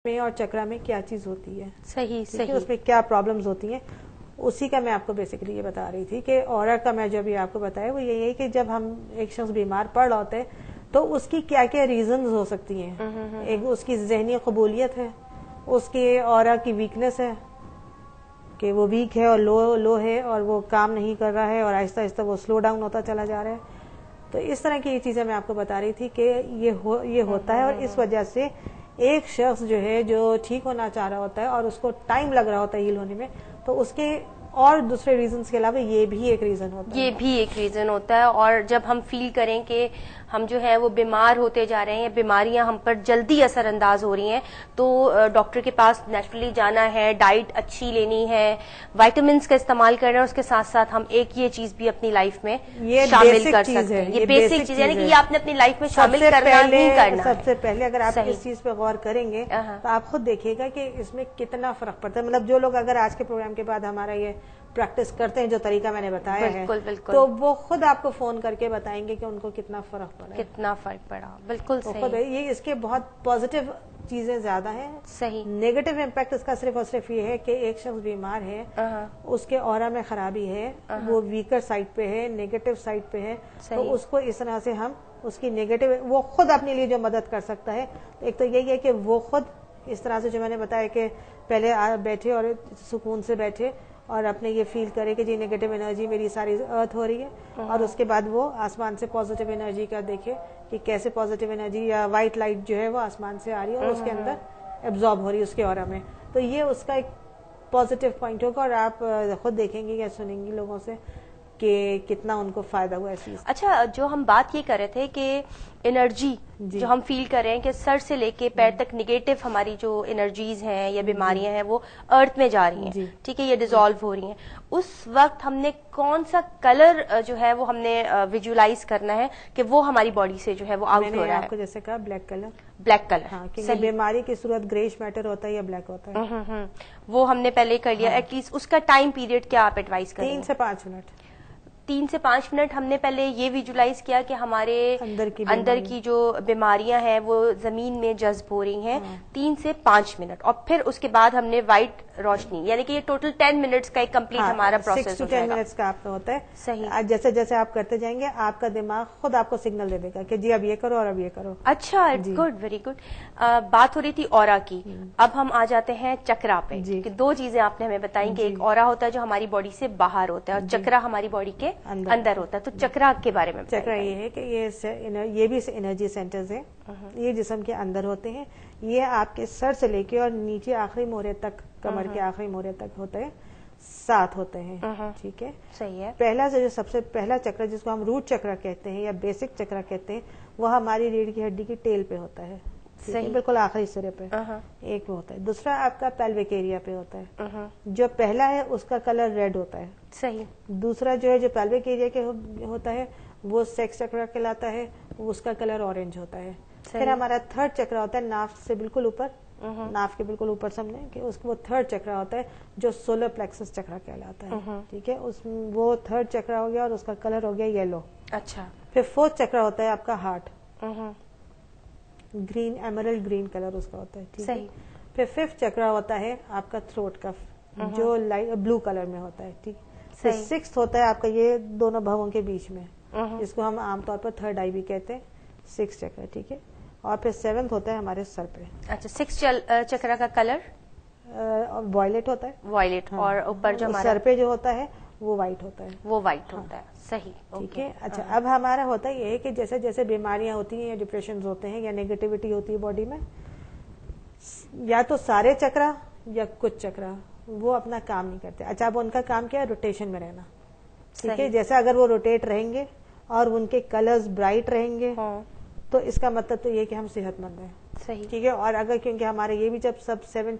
में और चक्रा में क्या चीज होती है, सही सही, उसमें क्या प्रॉब्लम्स होती हैं, उसी का मैं आपको बेसिकली ये बता रही थी कि ऑरा का मैं जो भी आपको बताया वो यही है कि जब हम एक शख्स बीमार पड़ रहा होता है तो उसकी क्या क्या रीजंस हो सकती हैं। एक उसकी जहनी कबूलियत है, उसके ऑरा की वीकनेस है कि वो वीक है और लो है और वो काम नहीं कर रहा है और आहिस्ता आहिस्ता वो स्लो डाउन होता चला जा रहा है। तो इस तरह की ये चीजें मैं आपको बता रही थी कि ये होता है और इस वजह से एक शख्स जो है जो ठीक होना चाह रहा होता है और उसको टाइम लग रहा होता है हील होने में, तो उसके और दूसरे रीजंस के अलावा ये भी एक रीजन होता है। ये भी एक रीजन होता है। और जब हम फील करें कि हम जो है वो बीमार होते जा रहे हैं, बीमारियां हम पर जल्दी असरअंदाज हो रही हैं, तो डॉक्टर के पास नेचुरली जाना है, डाइट अच्छी लेनी है, विटामिन्स का इस्तेमाल करना है, उसके साथ साथ हम एक ये चीज भी अपनी लाइफ में शामिल कर सकते हैं। ये बेसिक चीज यानी कि ये आपने अपनी लाइफ में शामिल करना ही करना है। सबसे पहले अगर आप इस चीज पे गौर करेंगे तो आप खुद देखिएगा कि इसमें कितना फर्क पड़ता है। मतलब जो लोग अगर आज के प्रोग्राम के बाद हमारा ये प्रैक्टिस करते हैं जो तरीका मैंने बताया बिल्कुल, है, बिल्कुल। तो वो खुद आपको फोन करके बताएंगे कि उनको कितना फर्क पड़ा, कितना फर्क पड़ा। बिल्कुल तो सही। खुद ये इसके बहुत पॉजिटिव चीजें ज्यादा हैं। सही। नेगेटिव इम्पैक्ट इसका सिर्फ और सिर्फ ये है कि एक शख्स बीमार है, उसके ऑरा में खराबी है, वो वीकर साइड पे है, नेगेटिव साइड पे है, तो उसको इस तरह से हम उसकी नेगेटिव वो खुद अपने लिए जो मदद कर सकता है, एक तो यही है कि वो खुद इस तरह से जो मैंने बताया कि पहले बैठे और सुकून से बैठे और अपने ये फील करे कि जी नेगेटिव एनर्जी मेरी सारी अर्थ हो रही है, और उसके बाद वो आसमान से पॉजिटिव एनर्जी का देखे कि कैसे पॉजिटिव एनर्जी या व्हाइट लाइट जो है वो आसमान से आ रही है और उसके अंदर एब्जॉर्ब हो रही है उसके ऑरा में। तो ये उसका एक पॉजिटिव पॉइंट होगा और आप खुद देखेंगे या सुनेंगे लोगों से कि कितना उनको फायदा हुआ इस चीज। अच्छा, जो हम बात ये कर रहे थे कि एनर्जी जो हम फील कर रहे हैं कि सर से लेके पैर तक निगेटिव हमारी जो एनर्जीज हैं या बीमारियां हैं वो अर्थ में जा रही हैं, ठीक है, ये डिसॉल्व हो रही हैं। उस वक्त हमने कौन सा कलर जो है वो हमने विजुअलाइज करना है कि वो हमारी बॉडी से जो है वो आउट हो रहा है। आपको जैसे कहा ब्लैक कलर, ब्लैक कलर, हाँ, क्योंकि बीमारी की सूरत ग्रेइश मैटर होता है या ब्लैक होता है। वो हमने पहले कर लिया। एटलीस्ट उसका टाइम पीरियड क्या आप एडवाइस करेंगे? 3 से 5 मिनट। 3 से 5 मिनट हमने पहले ये विजुलाइज किया कि हमारे अंदर की जो बीमारियां हैं वो जमीन में जज्ब हो रही हैं। 3 से 5 मिनट, और फिर उसके बाद हमने व्हाइट रोशनी, यानी कि ये टोटल 10 मिनट्स का एक कंप्लीट हमारा प्रोसेस 6 to 10 मिनट्स का आपका होता है। सही। आज जैसे जैसे आप करते जाएंगे आपका दिमाग खुद आपको सिग्नल दे देगा कि जी अब ये करो और अब ये करो। अच्छा, गुड, वेरी गुड। बात हो रही थी ऑरा की, अब हम आ जाते हैं चक्रा पे कि 2 चीजें आपने हमें बताई कि एक ऑरा होता है जो हमारी बॉडी से बाहर होता है और चक्रा हमारी बॉडी के अंदर होता है। तो चक्रा के बारे में चक्रा ये है कि ये भी एनर्जी सेंटर्स हैं, ये जिस्म के अंदर होते हैं। ये आपके सर से लेके और नीचे आखिरी मोहरे तक, कमर के आखिरी मोहरे तक होते हैं, 7 होते हैं, ठीक है, सही है। पहला से जो सबसे पहला चक्र जिसको हम रूट चक्र कहते हैं या बेसिक चक्र कहते हैं, वो हमारी रीढ़ की हड्डी की टेल पे होता है, सही, बिल्कुल आखिरी सिरे पे एक वो होता है। दूसरा आपका पेल्विक एरिया पे होता है। जो पहला है उसका कलर रेड होता है, सही। दूसरा जो है जो पेल्विक एरिया के होता है वो सेक्स चक्र कहलाता है, उसका कलर ऑरेंज होता है। फिर हमारा थर्ड चक्र होता है नाफ से बिल्कुल ऊपर, नाफ के बिल्कुल ऊपर समझे कि उसको वो थर्ड चक्र होता है जो सोलर प्लेक्सस चक्र कहलाता है, ठीक है, वो थर्ड चक्र हो गया और उसका कलर हो गया येलो। अच्छा। फिर फोर्थ चक्र होता है आपका heart, green, emerald green colour उसका होता है, ठीक है। फिर फिफ्थ चक्र होता है आपका थ्रोट का जो लाइट ब्लू कलर में होता है, ठीक। फिर सिक्स्थ होता है आपका ये दोनों भवों के बीच में, इसको हम आमतौर पर थर्ड आई भी कहते हैं, 6 चक्र, ठीक है। और फिर 7th होता है हमारे सर पे। अच्छा, 6 चक्र का कलर वॉयलेट होता है, वॉयलेट। हाँ। और ऊपर जो हमारा सर पे जो होता है वो व्हाइट होता है, वो व्हाइट होता है, सही, ठीक है। अच्छा, अब हमारा होता है ये कि जैसे जैसे बीमारियां होती हैं या डिप्रेशन होते हैं या नेगेटिविटी होती है बॉडी में, या तो सारे चक्र या कुछ चक्र वो अपना काम नहीं करते। अच्छा, अब उनका काम क्या है? रोटेशन में रहना, ठीक है। जैसे अगर वो रोटेट रहेंगे और उनके कलर्स ब्राइट रहेंगे, तो इसका मतलब तो ये कि हम सेहतमंद हैं, सही, ठीक है। और अगर क्योंकि हमारे ये भी जब सब 7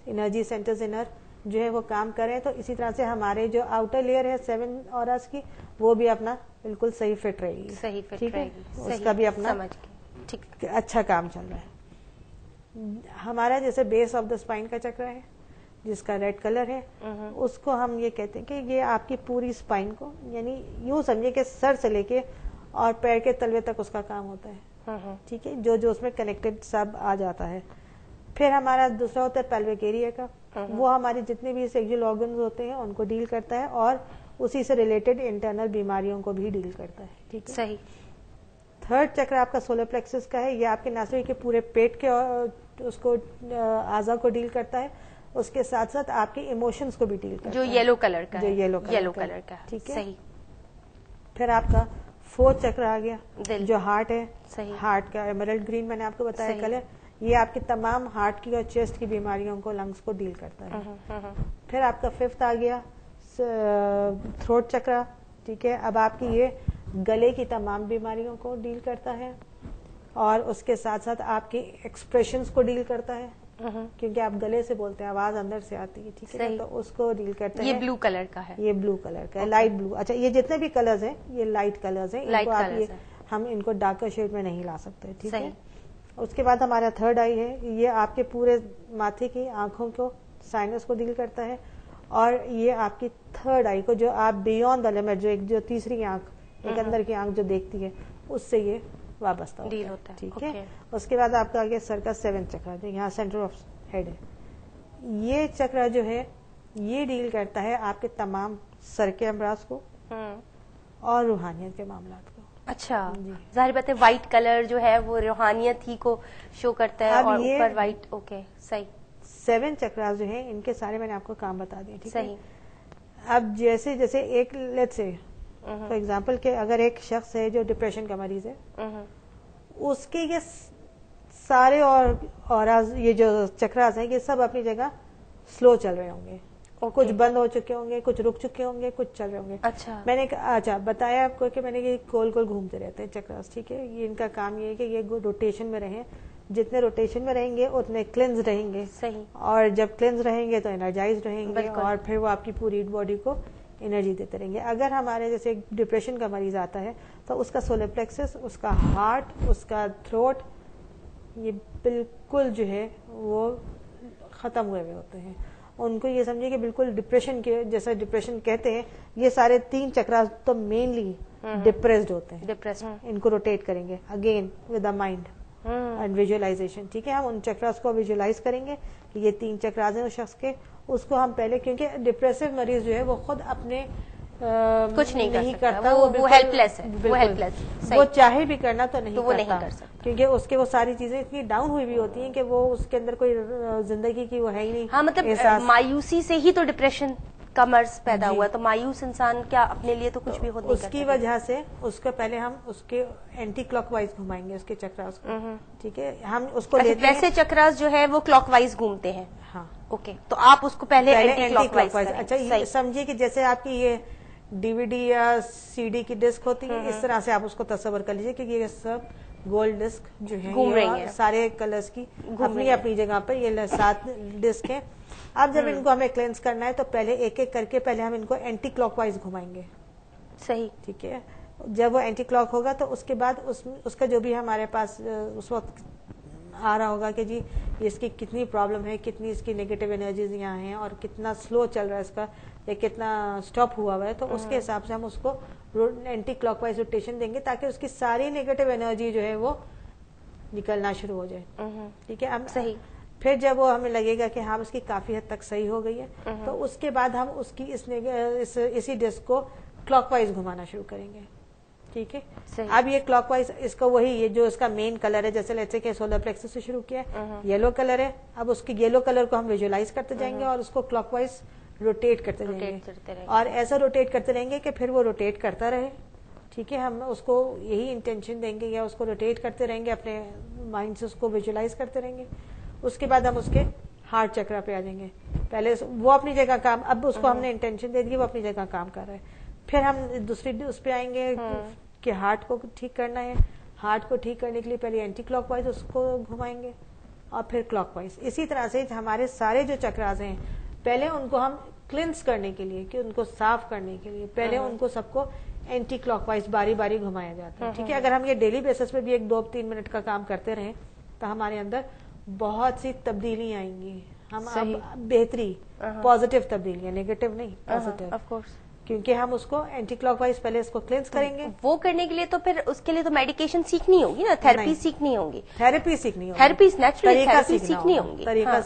एनर्जी सेंटर्स इनर जो है वो काम करें, तो इसी तरह से हमारे जो आउटर लेयर है 7 ऑरास की वो भी अपना बिल्कुल सही फिट रहेगी, सही फिट ठीक है, रहेगी, उसका भी अपना ठीक अच्छा काम चल रहा है। हमारा जैसे बेस ऑफ द स्पाइन का चक्र है जिसका रेड कलर है, उसको हम ये कहते हैं कि ये आपकी पूरी स्पाइन को, यानी यूं समझिए कि सर से लेके और पैर के तलवे तक उसका काम होता है, ठीक है, जो जो उसमें कनेक्टेड सब आ जाता है। फिर हमारा दूसरा होता है पेल्विक एरिया का, वो हमारे जितने भी सेक्सुअल ऑर्गन्स होते हैं उनको डील करता है और उसी से रिलेटेड इंटरनल बीमारियों को भी डील करता है। ठीक है, सही। थर्ड चक्र आपका सोलर प्लेक्सस का है, ये आपके नासरी के पूरे पेट के उसको आज़ा को डील करता है, उसके साथ साथ आपके इमोशंस को भी डील करता है, जो येलो कलर का, जो येलो कलर का। ठीक है, सही। फिर आपका फोर्थ चक्र आ गया दिल, जो हार्ट है। सही। हार्ट का एमरल्ड ग्रीन मैंने आपको बताया कलर, ये आपके तमाम हार्ट की और चेस्ट की बीमारियों को, लंग्स को डील करता है। फिर आपका फिफ्थ आ गया थ्रोट चक्र। ठीक है, अब आपकी ये गले की तमाम बीमारियों को डील करता है और उसके साथ साथ आपके एक्सप्रेशंस को डील करता है, क्योंकि आप गले से बोलते हैं, आवाज अंदर से आती है। ठीक है, तो उसको डील करता है। ये ब्लू कलर का है, ये ब्लू कलर का है, लाइट ब्लू। अच्छा, ये जितने भी कलर्स हैं ये लाइट कलर्स हैं, इनको आप ये हम इनको डार्कर शेड में नहीं ला सकते। ठीक है, उसके बाद हमारा थर्ड आई है, ये आपके पूरे माथे की आंखों को, साइनस को डील करता है और ये आपकी थर्ड आई को, जो आप बियॉन्ड द लिमिट, जो तीसरी आंख, एक अंदर की आंख जो देखती है, उससे ये वाबस्ता डील होता है। ठीक है, उसके बाद आपका आ गया सर का सेवेंथ चक्र, जो यहाँ सेंटर ऑफ हेड है। ये चक्र जो है ये डील करता है आपके तमाम सर के अमराज को और रूहानियत के मामलात को। अच्छा, जाहिर बात है व्हाइट कलर जो है वो रूहानियत ही को शो करता है और ऊपर व्हाइट। ओके, सही। 7 चक्रास जो है इनके सारे मैंने आपको काम बता दिए। ठीक है, सही। अब जैसे जैसे एक लेट्स से फॉर एग्जांपल के अगर एक शख्स है जो डिप्रेशन का मरीज है, उसके ये सारे और ये जो चक्रास हैं ये सब अपनी जगह स्लो चल रहे होंगे, कुछ बंद हो चुके होंगे, कुछ रुक चुके होंगे, कुछ चल रहे होंगे। अच्छा, मैंने बताया आपको कि मैंने ये गोल गोल घूमते रहते हैं चक्रास। ठीक है, ये इनका काम ये है कि ये रोटेशन में रहें, जितने रोटेशन में रहेंगे उतने क्लेंस रहेंगे। सही। और जब क्लेंस रहेंगे तो एनर्जाइज रहेंगे और फिर वो आपकी पूरी बॉडी को एनर्जी देते रहेंगे। अगर हमारे जैसे डिप्रेशन का मरीज आता है तो उसका सोलर प्लेक्सस, उसका हार्ट, उसका थ्रोट, ये बिल्कुल जो है वो खत्म हुए हुए होते हैं। उनको ये समझिए कि बिल्कुल डिप्रेशन के जैसा डिप्रेशन कहते हैं, ये सारे 3 चक्रास तो मेनली डिप्रेस्ड होते हैं। इनको रोटेट करेंगे again with the mind and visualisation. ठीक है, हम उन चक्रास को विजुअलाइज करेंगे कि ये 3 चक्रास हैं उस शख्स के। उसको हम पहले, क्योंकि डिप्रेसिव मरीज जो है वो खुद अपने कुछ नहीं करता, वो हेल्पलेस है, वो हेल्पलेस, वो चाहे भी करना तो नहीं वो करता, नहीं कर सकता, क्योंकि उसके वो सारी चीजें इतनी डाउन हुई भी होती हैं कि वो उसके अंदर कोई जिंदगी की वो है ही नहीं। हाँ, मतलब मायूसी से ही तो डिप्रेशन का मर्ज पैदा हुआ, तो मायूस इंसान क्या अपने लिए तो कुछ भी हो नहीं करता। उसकी वजह से उसको पहले हम उसके एंटी क्लॉकवाइज घुमाएंगे उसके चक्रास को। ठीक है, हम उसको लेते हैं, वैसे चक्रास जो है वो क्लॉकवाइज घूमते हैं। हाँ, ओके, तो आप उसको पहले एंटी क्लॉकवाइज। अच्छा, समझिए कि जैसे आपकी ये डीवीडी या सीडी की डिस्क होती है, इस तरह से आप उसको तस्वर कर लीजिए कि ये सब गोल्ड डिस्क जो है घूम रही है, सारे कलर्स की अपनी अपनी जगह पर ये 7 डिस्क है। अब जब इनको हमें क्लेंस करना है तो पहले एक एक करके पहले हम इनको एंटी क्लॉकवाइज घुमाएंगे। सही। ठीक है, जब वो एंटी क्लॉक होगा तो उसके बाद उसका जो भी हमारे पास उस वक्त आ रहा होगा कि जी इसकी कितनी प्रॉब्लम है, कितनी इसकी नेगेटिव एनर्जीज यहाँ हैं और कितना स्लो चल रहा है इसका, या कितना स्टॉप हुआ है, तो उसके हिसाब से हम उसको एंटी क्लॉकवाइज रोटेशन देंगे ताकि उसकी सारी नेगेटिव एनर्जी जो है वो निकलना शुरू हो जाए। ठीक है, अब सही। फिर जब वो हमें लगेगा कि हाँ उसकी काफी हद तक सही हो गई है, तो उसके बाद हम उसकी इसी डिस्क को क्लॉकवाइज घुमाना शुरू करेंगे। ठीक है, अब ये क्लॉकवाइज इसका वही ये जो इसका मेन कलर है, जैसे लेट्स से कि सोलर प्लेक्सस से शुरू किया है, येलो कलर है, अब उसकी येलो कलर को हम विजुअलाइज करते जाएंगे और उसको क्लॉकवाइज रोटेट करते जाएंगे और ऐसा रोटेट करते रहेंगे कि फिर वो रोटेट करता रहे। ठीक है, हम उसको यही इंटेंशन देंगे या उसको रोटेट करते रहेंगे, अपने माइंड से उसको विजुअलाइज करते रहेंगे। उसके बाद हम उसके हार्ट चक्र पे आ जाएंगे। पहले वो अपनी जगह काम, अब उसको हमने इंटेंशन दे दी, वो अपनी जगह काम कर रहा है। फिर हम दूसरी उस पे आएंगे कि हार्ट को ठीक करना है। हार्ट को ठीक करने के लिए पहले एंटी क्लॉकवाइज उसको घुमाएंगे और फिर क्लॉकवाइज। इसी तरह से हमारे सारे जो चक्रास हैं पहले उनको हम क्लिंस करने के लिए, कि उनको साफ करने के लिए पहले उनको सबको एंटी क्लॉकवाइज बारी बारी घुमाया जाता है। ठीक है, अगर हम ये डेली बेसिस पे भी 1-2-3 मिनट का काम करते रहें तो हमारे अंदर बहुत सी तब्दीली आएंगी। हम अब बेहतरी, पॉजिटिव तब्दीलियां, नेगेटिव नहीं, पॉजिटिव। Of course. क्योंकि हम उसको एंटी क्लॉकवाइज पहले इसको क्लेंस करेंगे। वो करने के लिए तो फिर उसके लिए तो मेडिकेशन सीखनी होगी ना, थेरेपी सीखनी होगी, थेरेपी सीखनी होगी, थेरेपी नेचुरल थेरेपी सीखनी होगी, तरीका